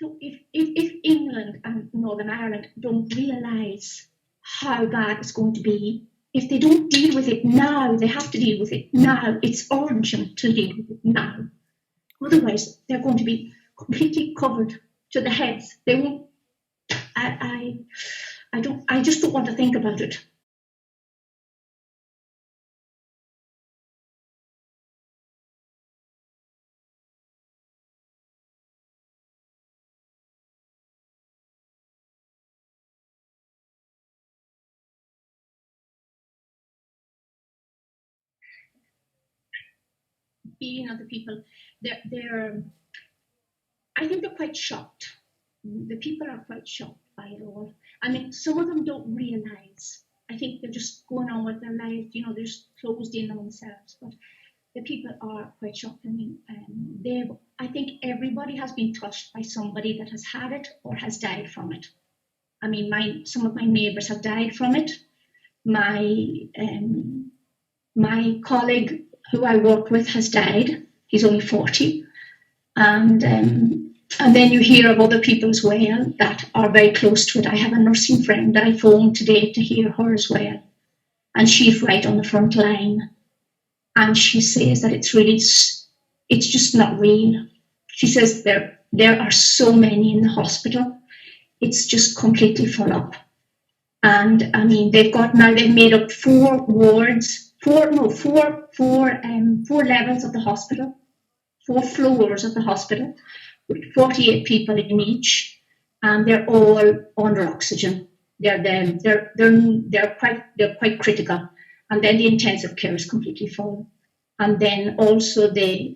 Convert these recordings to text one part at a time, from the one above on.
So if England and Northern Ireland don't realise how bad it's going to be, if they don't deal with it now, they have to deal with it now. It's urgent to deal with it now. Otherwise, they're going to be completely covered to the heads. They won't. I don't. I just don't want to think about it. Being other people, they're. I think they're quite shocked. The people are quite shocked by it all. I mean, some of them don't realise. I think they're just going on with their life. They're just closed in on themselves. But the people are quite shocked. I mean, I think everybody has been touched by somebody that has had it or has died from it. I mean, some of my neighbours have died from it. My colleague who I work with has died. He's only 40. And then you hear of other people as well that are very close to it. I have a nursing friend that I phoned today to hear her as well. And she's right on the front line. And she says that it's just not real. She says there are so many in the hospital. It's just completely full up. And I mean, they've made up 4 wards, 4 levels of the hospital, 4 floors of the hospital, with 48 people in each, and they're all under oxygen. They're quite critical, and then the intensive care is completely full, and then also the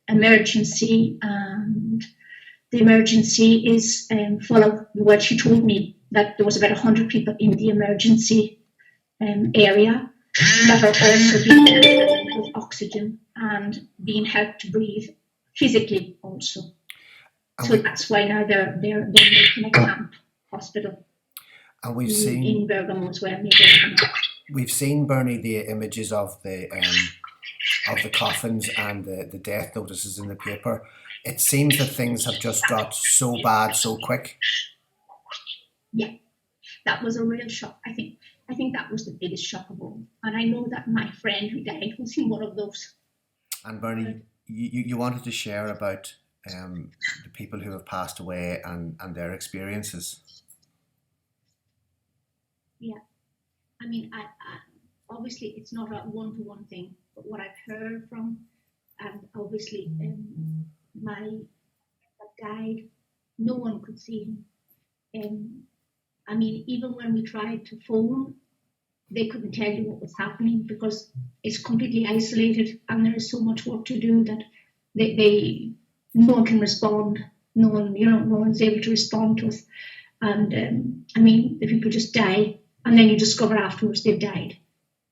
emergency, and the emergency is full of. Well, she told me that there was about 100 people in the emergency area that are also being helped with oxygen and being helped to breathe physically also. So that's why now they're making a camp hospital. And we've seen in Bergamo as well. We've seen, Bernie, the images of the coffins and the death notices in the paper. It seems that things have just got so bad so quick. Yeah, that was a real shock. I think that was the biggest shock of all. And I know that my friend who died was in one of those. And Bernie, you wanted to share about the people who have passed away and their experiences. Yeah, I mean, I obviously it's not a one-to-one thing, but what I've heard from, and obviously my that died, no one could see him. I mean, even when we tried to phone, they couldn't tell you what was happening because it's completely isolated and there is so much work to do that no one can respond. No one's able to respond to us. And I mean, the people just die and then you discover afterwards they've died.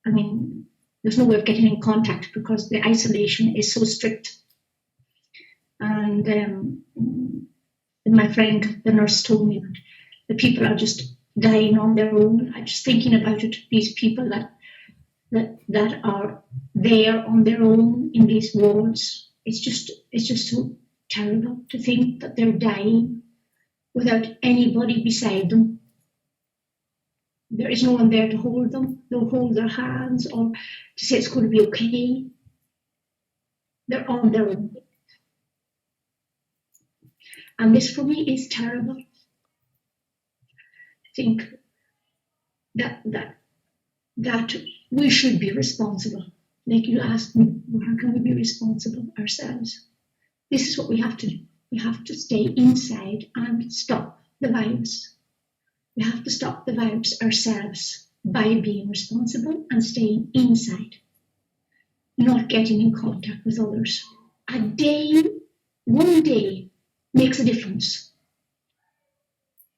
I mean, there's no way of getting in contact because the isolation is so strict. And my friend, the nurse, told me that the people are just dying on their own. I'm just thinking about it. These people that are there on their own in these wards. It's just so terrible to think that they're dying without anybody beside them. There is no one there to hold them. They'll hold their hands or to say it's going to be okay. They're on their own. And this for me is terrible. I think that we should be responsible. Like you asked me, how can we be responsible ourselves? This is what we have to do. We have to stay inside and stop the violence. We have to stop the violence ourselves by being responsible and staying inside, not getting in contact with others. One day makes a difference.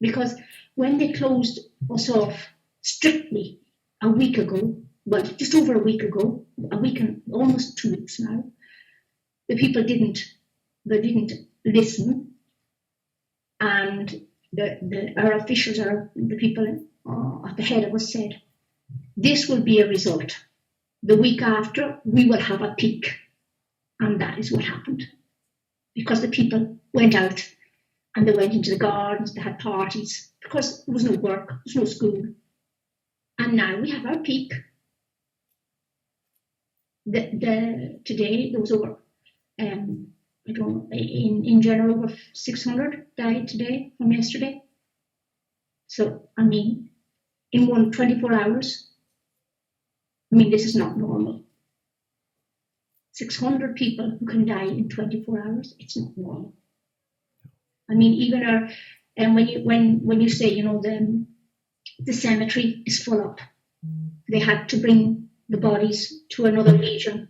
Because when they closed us off strictly a week ago, well, just over a week ago, a week and almost 2 weeks now, the people didn't listen, and our officials, the people at the head of us said, this will be a result. The week after, we will have a peak, and that is what happened, because the people went out and they went into the gardens, they had parties, because there was no work, there was no school. And now we have our peak. Today there was over, I don't know, in general over 600 died today from yesterday. So I mean, in 24 hours, I mean, this is not normal. 600 people who can die in 24 hours, it's not normal. I mean, even and when you say, the cemetery is full up, they had to bring the bodies to another region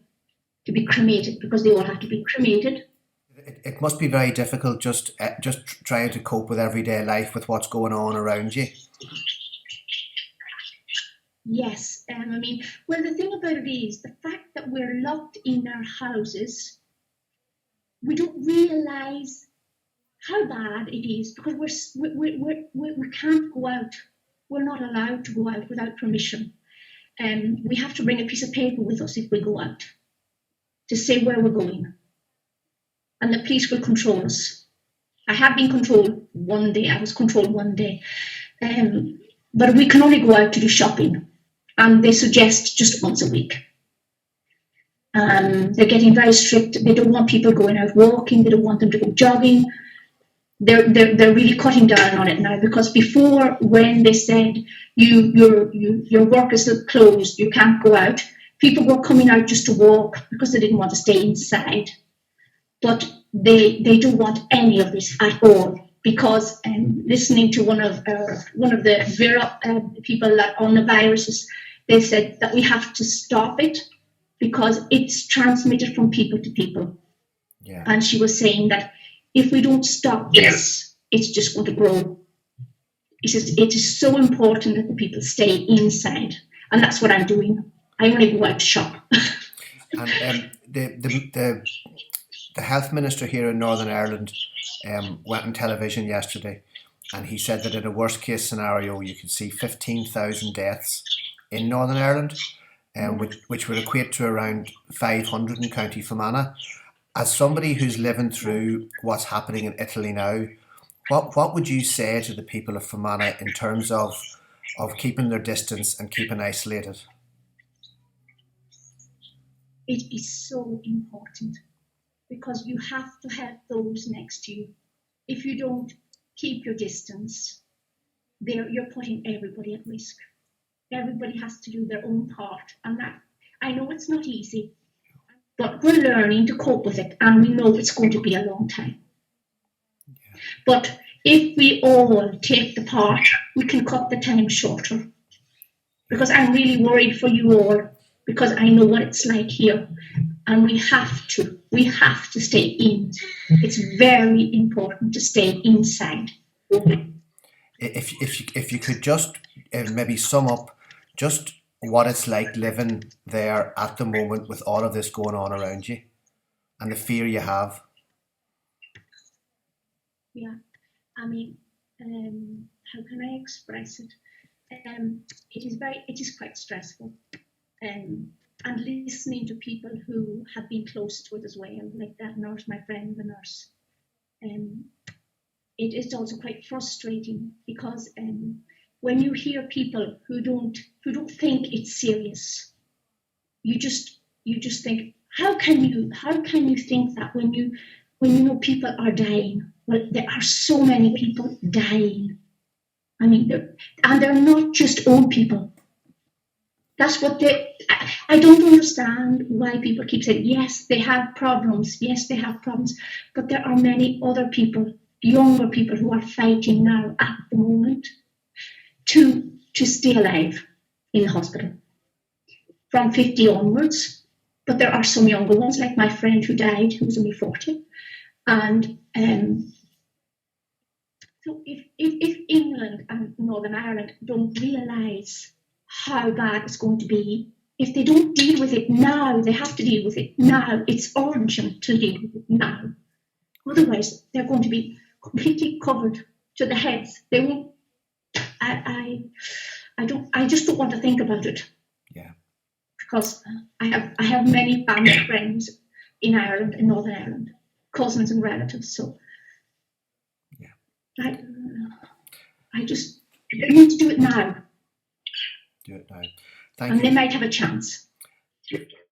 to be cremated, because they all have to be cremated. It must be very difficult just trying to cope with everyday life with what's going on around you. Yes, I mean, well, the thing about it is the fact that we're locked in our houses, we don't realise how bad it is, because we can't go out. We're not allowed to go out without permission. We have to bring a piece of paper with us if we go out to say where we're going. And the police will control us. I have been controlled one day. I was controlled one day. But we can only go out to do shopping. And they suggest just once a week. They're getting very strict. They don't want people going out walking. They don't want them to go jogging. They're really cutting down on it now, because before, when they said your work is closed, you can't go out, people were coming out just to walk because they didn't want to stay inside. But they don't want any of this at all, because listening to one of the people that on the viruses, they said that we have to stop it because it's transmitted from people to people. Yeah. And she was saying that if we don't stop this, it's just going to grow. It is so important that the people stay inside, and that's what I'm doing. I only go out to shop. And the health minister here in Northern Ireland went on television yesterday, and he said that in a worst case scenario, you could see 15,000 deaths in Northern Ireland, which would equate to around 500 in County Fermanagh. As somebody who's living through what's happening in Italy now, what would you say to the people of Fermanagh in terms of keeping their distance and keeping isolated? It is so important, because you have to help those next to you. If you don't keep your distance, you're putting everybody at risk. Everybody has to do their own part, and that, I know it's not easy, but we're learning to cope with it, and we know it's going to be a long time. Yeah. But if we all take the part, we can cut the time shorter. Because I'm really worried for you all, because I know what it's like here, and we have to stay in. It's very important to stay inside. If you could just maybe sum up just what it's like living there at the moment with all of this going on around you and the fear you have. Yeah, I mean, how can I express it? It is quite stressful. And listening to people who have been close to it as well, like that nurse, my friend, the nurse. It is also quite frustrating, because when you hear people who don't think it's serious, you just think, how can you think that when you know people are dying? Well, there are so many people dying. I mean, they're not just old people. That's what I don't understand why people keep saying, yes, they have problems, but there are many other people, younger people, who are fighting now at the moment to stay alive in the hospital from 50 onwards. But there are some younger ones, like my friend who died, who was only 40. And so if England and Northern Ireland don't realise how bad it's going to be, if they don't deal with it now, they have to deal with it now. It's urgent to deal with it now. Otherwise, they're going to be completely covered to the heads. They won't. I just don't want to think about it. Yeah. Because I have many family friends in Ireland, in Northern Ireland, cousins and relatives. So. Yeah. I just need to do it now, Do it now. and Thank they you. might have a chance.